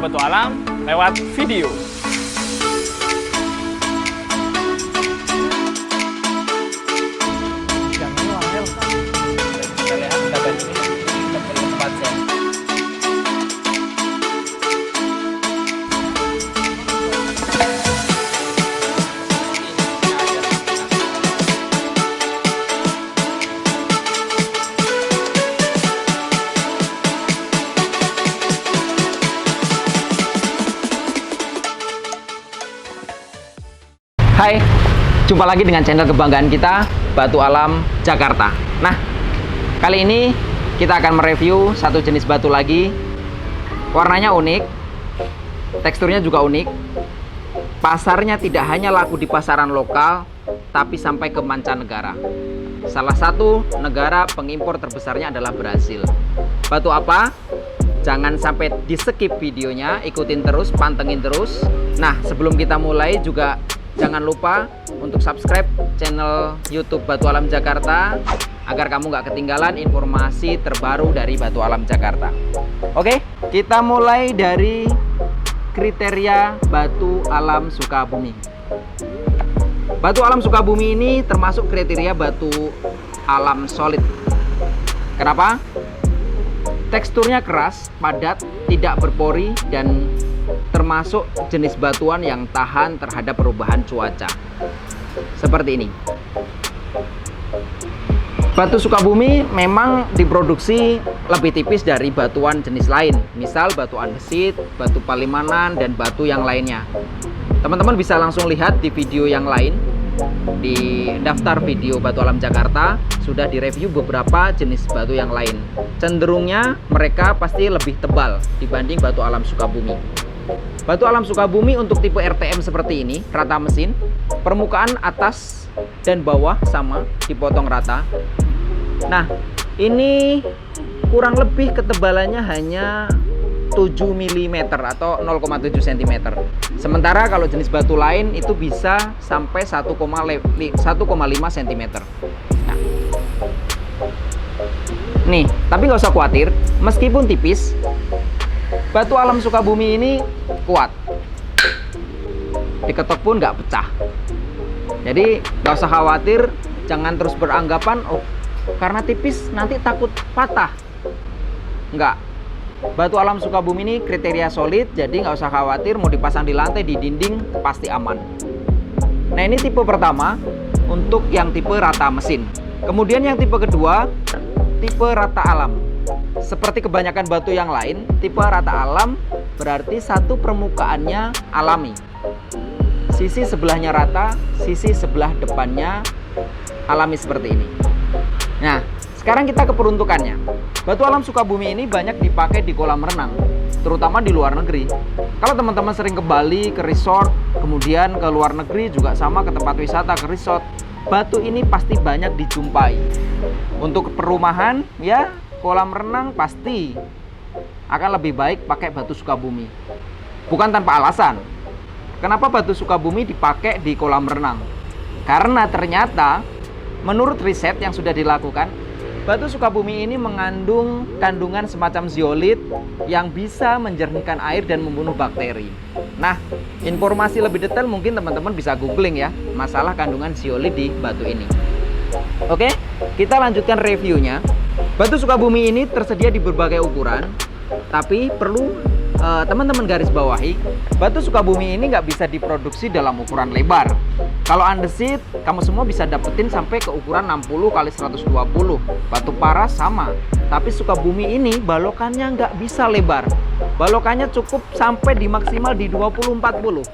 Batu Alam lewat video. Yang ini mahal. Kita lihat kita bandingin ini 44 sen. Hai, jumpa lagi dengan channel kebanggaan kita, Batu Alam Jakarta. Nah, kali ini kita akan mereview satu jenis batu lagi. Warnanya unik, teksturnya juga unik. Pasarnya tidak hanya laku di pasaran lokal, tapi sampai ke mancanegara. Salah satu negara pengimpor terbesarnya adalah Brasil. Batu apa? Jangan sampai di skip videonya, ikutin terus, pantengin terus. Nah, sebelum kita mulai juga jangan lupa untuk subscribe channel YouTube Batu Alam Jakarta agar kamu nggak ketinggalan informasi terbaru dari Batu Alam Jakarta. Oke, kita mulai dari kriteria Batu Alam Sukabumi. Batu Alam Sukabumi ini termasuk kriteria batu alam solid. Kenapa? Teksturnya keras, padat, tidak berpori, dan termasuk jenis batuan yang tahan terhadap perubahan cuaca. Seperti ini. Batu Sukabumi memang diproduksi lebih tipis dari batuan jenis lain. Misal batu andesit, batu palimanan, dan batu yang lainnya. Teman-teman bisa langsung lihat di video yang lain. Di daftar video Batu Alam Jakarta sudah direview beberapa jenis batu yang lain. Cenderungnya mereka pasti lebih tebal dibanding Batu Alam Sukabumi. Batu Alam Sukabumi untuk tipe RTM seperti ini, rata mesin, permukaan atas dan bawah sama, dipotong rata. Nah, ini kurang lebih ketebalannya hanya 7 mm atau 0,7 cm. Sementara kalau jenis batu lain itu bisa sampai 1,5 cm. Nah, nih, tapi nggak usah khawatir, meskipun tipis, Batu Alam Sukabumi ini kuat. Diketok pun nggak pecah. Jadi nggak usah khawatir, jangan terus beranggapan, oh karena tipis nanti takut patah. Nggak. Batu Alam Sukabumi ini kriteria solid, jadi nggak usah khawatir mau dipasang di lantai, di dinding, pasti aman. Nah, ini tipe pertama untuk yang tipe rata mesin. Kemudian yang tipe kedua, tipe rata alam. Seperti kebanyakan batu yang lain, tipe rata alam berarti satu permukaannya alami. Sisi sebelahnya rata, sisi sebelah depannya alami seperti ini. Nah, sekarang kita ke peruntukannya. Batu Alam Sukabumi ini banyak dipakai di kolam renang, terutama di luar negeri. Kalau teman-teman sering ke Bali, ke resort, kemudian ke luar negeri juga sama, ke tempat wisata, ke resort, batu ini pasti banyak dijumpai. Untuk perumahan, ya kolam renang pasti akan lebih baik pakai batu Sukabumi. Bukan tanpa alasan. Kenapa batu Sukabumi dipakai di kolam renang? Karena ternyata menurut riset yang sudah dilakukan, batu Sukabumi ini mengandung kandungan semacam zeolit yang bisa menjernihkan air dan membunuh bakteri. Nah, informasi lebih detail mungkin teman-teman bisa googling ya, masalah kandungan zeolit di batu ini. Oke, kita lanjutkan reviewnya. Batu Sukabumi ini tersedia di berbagai ukuran, tapi perlu teman-teman garis bawahi, batu Sukabumi ini nggak bisa diproduksi dalam ukuran lebar. Kalau andesit, kamu semua bisa dapetin sampai ke ukuran 60 x 120. Batu paras sama, tapi Sukabumi ini balokannya nggak bisa lebar. Balokannya cukup sampai di maksimal di 20-40.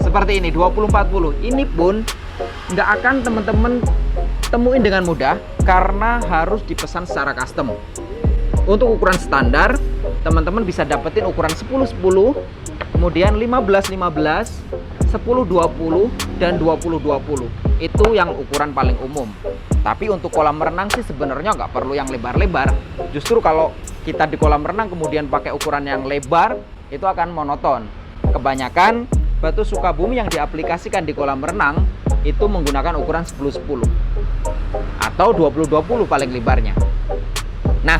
Seperti ini, 20-40. Ini pun nggak akan teman-teman temuin dengan mudah karena harus dipesan secara custom. Untuk ukuran standar, teman-teman bisa dapetin ukuran 10-10, kemudian 15-15, 10-20, dan 20-20. Itu yang ukuran paling umum. Tapi untuk kolam renang sih sebenarnya nggak perlu yang lebar-lebar. Justru kalau kita di kolam renang kemudian pakai ukuran yang lebar, itu akan monoton. Kebanyakan batu Sukabumi yang diaplikasikan di kolam renang itu menggunakan ukuran 10-10 atau 20-20 paling lebarnya. Nah,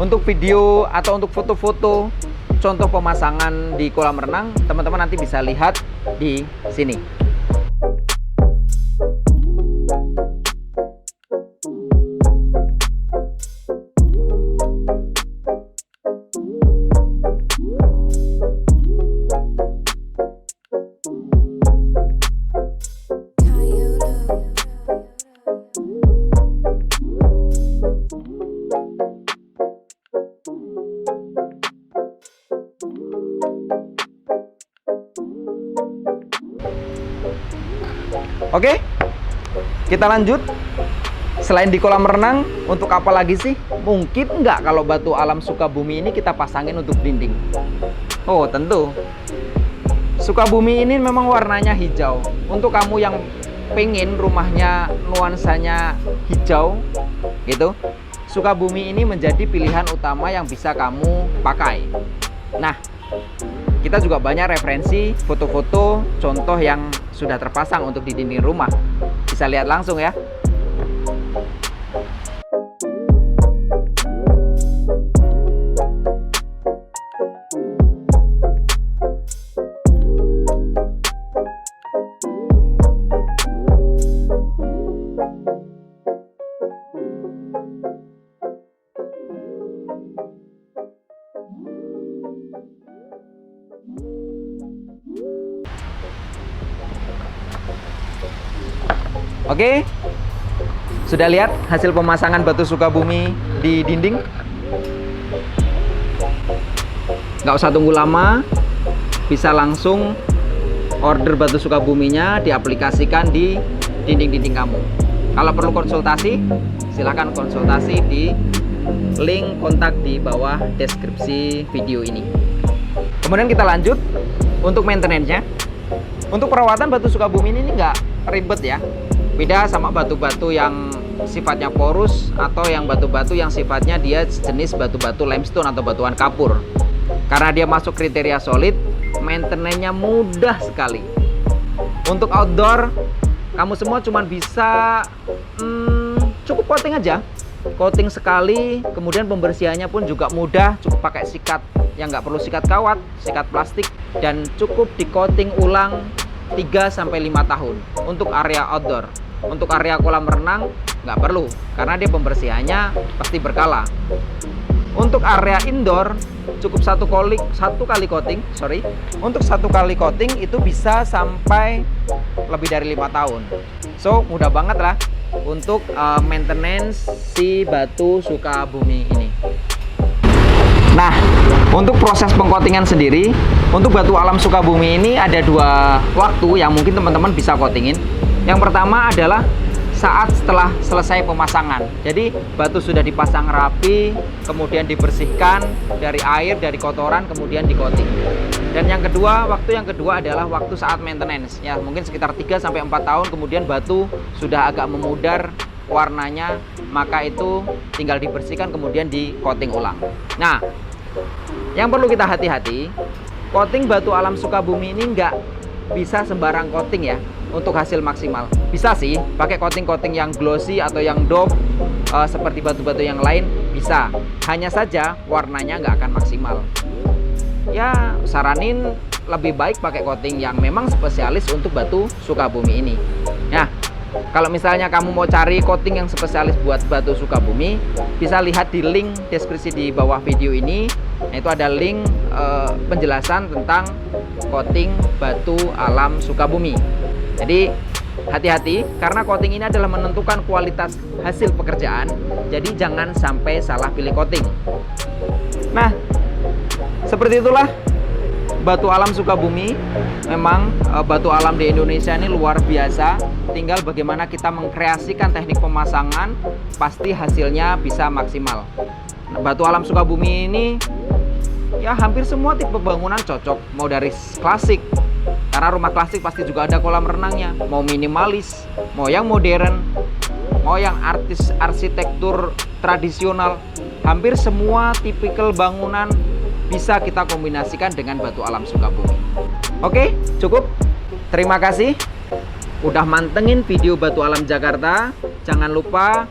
untuk video atau untuk foto-foto contoh pemasangan di kolam renang, teman-teman nanti bisa lihat di sini. Oke, kita lanjut. Selain di kolam renang, untuk apa lagi sih? Mungkin nggak kalau batu alam Sukabumi ini kita pasangin untuk dinding? Oh, tentu. Sukabumi ini memang warnanya hijau. Untuk kamu yang pengen rumahnya nuansanya hijau, gitu, Sukabumi ini menjadi pilihan utama yang bisa kamu pakai. Nah, kita juga banyak referensi foto-foto contoh yang sudah terpasang untuk di dinding rumah. Bisa lihat langsung ya. Oke, sudah lihat hasil pemasangan batu Sukabumi di dinding? Nggak usah tunggu lama, bisa langsung order batu Sukabuminya diaplikasikan di dinding-dinding kamu. Kalau perlu konsultasi, silahkan konsultasi di link kontak di bawah deskripsi video ini. Kemudian kita lanjut untuk maintenance-nya. Untuk perawatan batu Sukabumi ini nggak ribet ya. Beda sama batu-batu yang sifatnya porus atau yang batu-batu yang sifatnya dia jenis batu-batu limestone atau batuan kapur. Karena dia masuk kriteria solid, maintenance-nya mudah sekali. Untuk outdoor, kamu semua cuma bisa cukup coating aja. Coating sekali, kemudian pembersihannya pun juga mudah, cukup pakai sikat yang nggak perlu sikat kawat, sikat plastik, dan cukup di coating ulang 3-5 tahun untuk area outdoor. Untuk area kolam renang nggak perlu karena dia pembersihannya pasti berkala. Untuk area indoor cukup satu kali coating. Untuk satu kali coating itu bisa sampai lebih dari 5 tahun. So mudah banget lah untuk maintenance si batu Sukabumi ini. Nah, untuk proses pengcoatingan sendiri, untuk batu alam Sukabumi ini ada 2 waktu yang mungkin teman-teman bisa coatingin. Yang pertama adalah saat setelah selesai pemasangan. Jadi batu sudah dipasang rapi, kemudian dibersihkan dari air, dari kotoran, kemudian di coating. Dan yang kedua, waktu yang kedua adalah waktu saat maintenance. Ya, mungkin sekitar 3-4 tahun kemudian batu sudah agak memudar warnanya, maka itu tinggal dibersihkan kemudian di coating ulang. Nah, yang perlu kita hati-hati, coating batu alam Sukabumi ini nggak bisa sembarang coating ya untuk hasil maksimal. Bisa sih pakai coating-coating yang glossy atau yang doff seperti batu-batu yang lain, bisa. Hanya saja warnanya nggak akan maksimal. Ya, saranin lebih baik pakai coating yang memang spesialis untuk batu Sukabumi ini. Nah, kalau misalnya kamu mau cari coating yang spesialis buat batu Sukabumi, bisa lihat di link deskripsi di bawah video ini. Nah, itu ada link penjelasan tentang coating batu alam Sukabumi. Jadi hati-hati karena coating ini adalah menentukan kualitas hasil pekerjaan. Jadi jangan sampai salah pilih coating. Nah, seperti itulah batu alam Sukabumi. Memang batu alam di Indonesia ini luar biasa. Tinggal bagaimana kita mengkreasikan teknik pemasangan, pasti hasilnya bisa maksimal. Nah, batu alam Sukabumi ini ya hampir semua tipe bangunan cocok. Mau dari klasik, karena rumah klasik pasti juga ada kolam renangnya. Mau minimalis, mau yang modern, mau yang arsitektur tradisional, hampir semua tipikal bangunan bisa kita kombinasikan dengan batu alam Sukabumi. Oke, cukup. Terima kasih udah mantengin video batu alam Jakarta. Jangan lupa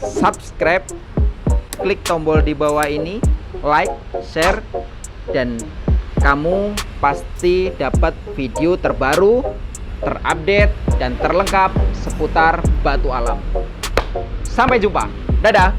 subscribe, klik tombol di bawah ini, like, share, dan kamu pasti dapat video terbaru, terupdate, dan terlengkap seputar batu alam. Sampai jumpa. Dadah.